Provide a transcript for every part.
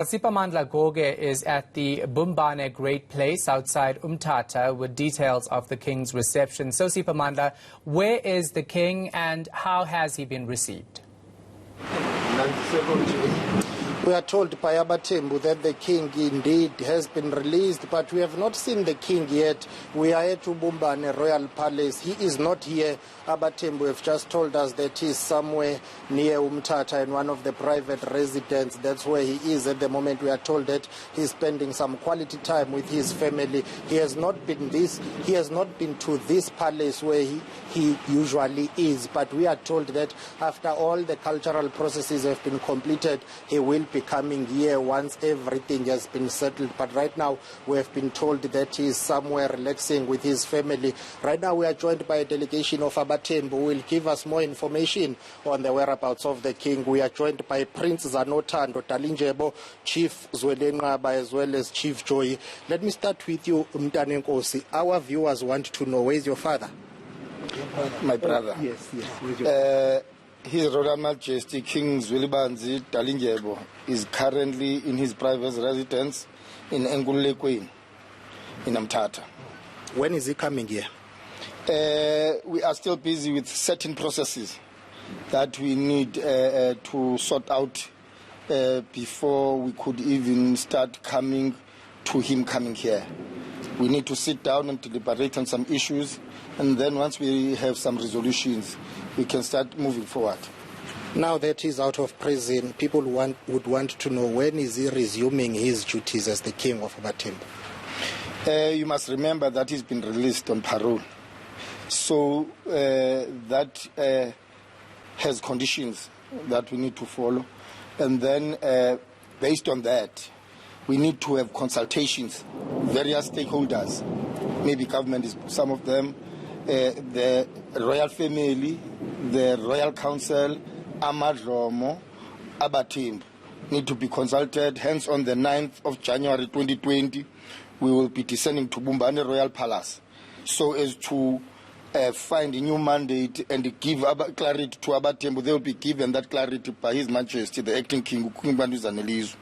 Sipamandla Goge is at the Bumbane Great Place outside Umtata with details of the King's reception. So Sipamandla, where is the King and how has he been received? We are told by AbaThembu that the King indeed has been released, but we have not seen the King yet. We are at Bumbane Royal Palace. He is not here. AbaThembu have just told us that he is somewhere near Umtata in one of the private residences. That's where he is at the moment. We are told that he is spending some quality time with his family. He has not been to this palace where he usually is, but we are told that after all the cultural processes have been completed, he will be coming here once everything has been settled. But right now we have been told that he is somewhere relaxing with his family. Right now we are joined by a delegation of AbaThembu who will give us more information on the whereabouts of the King. We are joined by Prince Zanotando Dalindyebo, Chief Zwelenqaba, as well as Chief Joy. Let me start with you, Mtanenkosi. Our viewers want to know, where is your father? My brother. Yes. His Royal Majesty King Zwelibanzi Dalindyebo is currently in his private residence in Engulekweni, in Umtata. When is he coming here? We are still busy with certain processes that we need to sort out before we could even start coming to him coming here. We need to sit down and deliberate on some issues, and then once we have some resolutions, we can start moving forward. Now that he's out of prison, people would want to know, when is he resuming his duties as the King of AbaThembu? You must remember that he's been released on parole. So that has conditions that we need to follow. And then based on that, we need to have consultations, various stakeholders, maybe government is some of them, the royal family, the royal council, Amadromo, AbaThembu need to be consulted. Hence, on the 9th of January 2020, we will be descending to Bumbane Royal Palace so as to find a new mandate and give clarity to AbaThembu. They will be given that clarity by His Majesty, the acting King, King Buyelekhaya.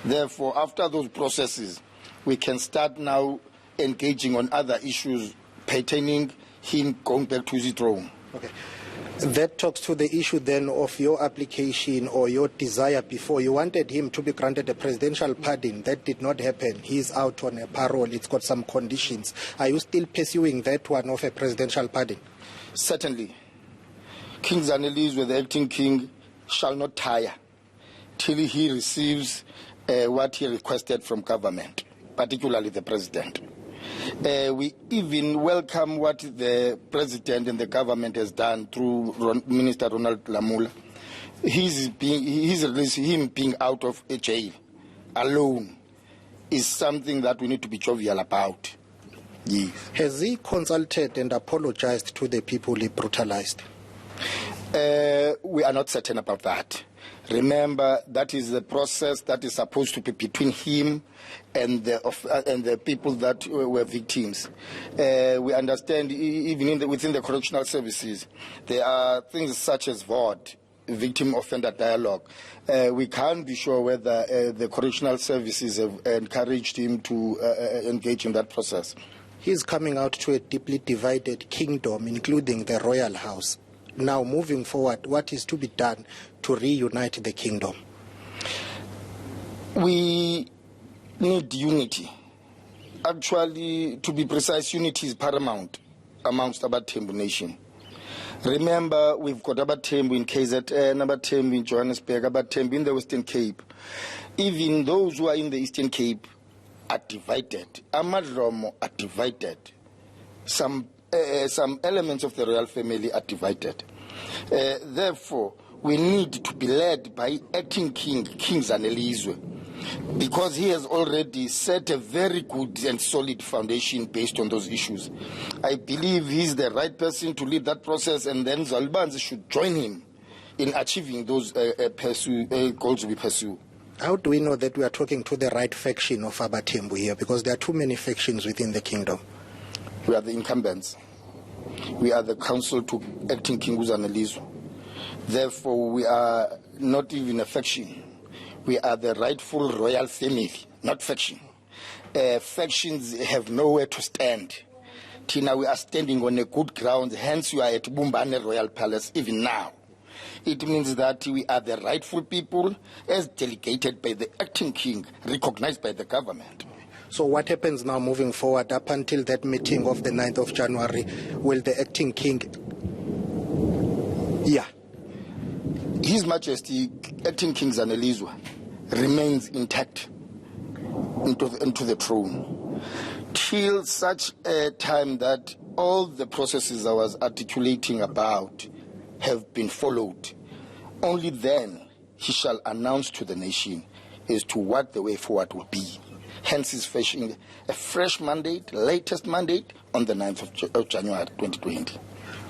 Therefore, after those processes, we can start now engaging on other issues pertaining him going back to his throne. Okay. That talks to the issue then of your application or your desire before. You wanted him to be granted a presidential pardon. That did not happen. He's out on a parole. It's got some conditions. Are you still pursuing that one of a presidential pardon? Certainly. King Zanelizwe, the acting king, shall not tire till he receives what he requested from government, particularly the president. We even welcome what the president and the government has done through Minister Ronald Lamula. Him being out of a jail alone is something that we need to be jovial about. Yes. Has he consulted and apologized to the people he brutalized? We are not certain about that. Remember, that is the process that is supposed to be between him and the people that were victims. We understand even within the correctional services, there are things such as VOD, victim-offender dialogue. We can't be sure whether the correctional services have encouraged him to engage in that process. He's coming out to a deeply divided kingdom, including the royal house. Now, moving forward, what is to be done to reunite the kingdom? We need unity. Actually, to be precise, unity is paramount amongst AbaThembu nation. Remember, we've got AbaThembu in KZN, AbaThembu in Johannesburg, AbaThembu in the Western Cape. Even those who are in the Eastern Cape are divided. Amadromo are divided. Some elements of the royal family are divided. Therefore, we need to be led by acting King Zanelizwe, because he has already set a very good and solid foundation based on those issues. I believe he's the right person to lead that process, and then Zwelibanzi should join him in achieving those goals we pursue. How do we know that we are talking to the right faction of AbaThembu here? Because there are too many factions within the kingdom. We are the incumbents. We are the council to acting King Zanelizwe. Therefore, we are not even a faction. We are the rightful royal family, not faction. Factions have nowhere to stand. Tina, we are standing on a good ground, hence we are at Bumbane Royal Palace even now. It means that we are the rightful people as delegated by the acting king, recognized by the government. So what happens now moving forward up until that meeting of the 9th of January? Will the acting king... Yeah. His Majesty, acting King Zanelizwe, remains intact into the throne till such a time that all the processes I was articulating about have been followed. Only then he shall announce to the nation as to what the way forward will be. Hence he's facing a fresh mandate, latest mandate, on the 9th of January 2020.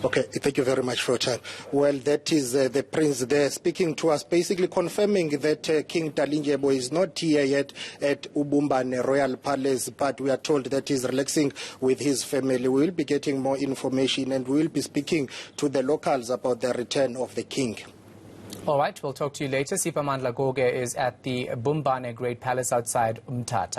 Okay, thank you very much for your time. Well, that is the prince there speaking to us, basically confirming that King Dalindyebo is not here yet at Ubumbane Royal Palace, but we are told that he's relaxing with his family. We will be getting more information and we will be speaking to the locals about the return of the king. All right, we'll talk to you later. Sipamandla Goge is at the Bumbane Great Palace outside Umtata.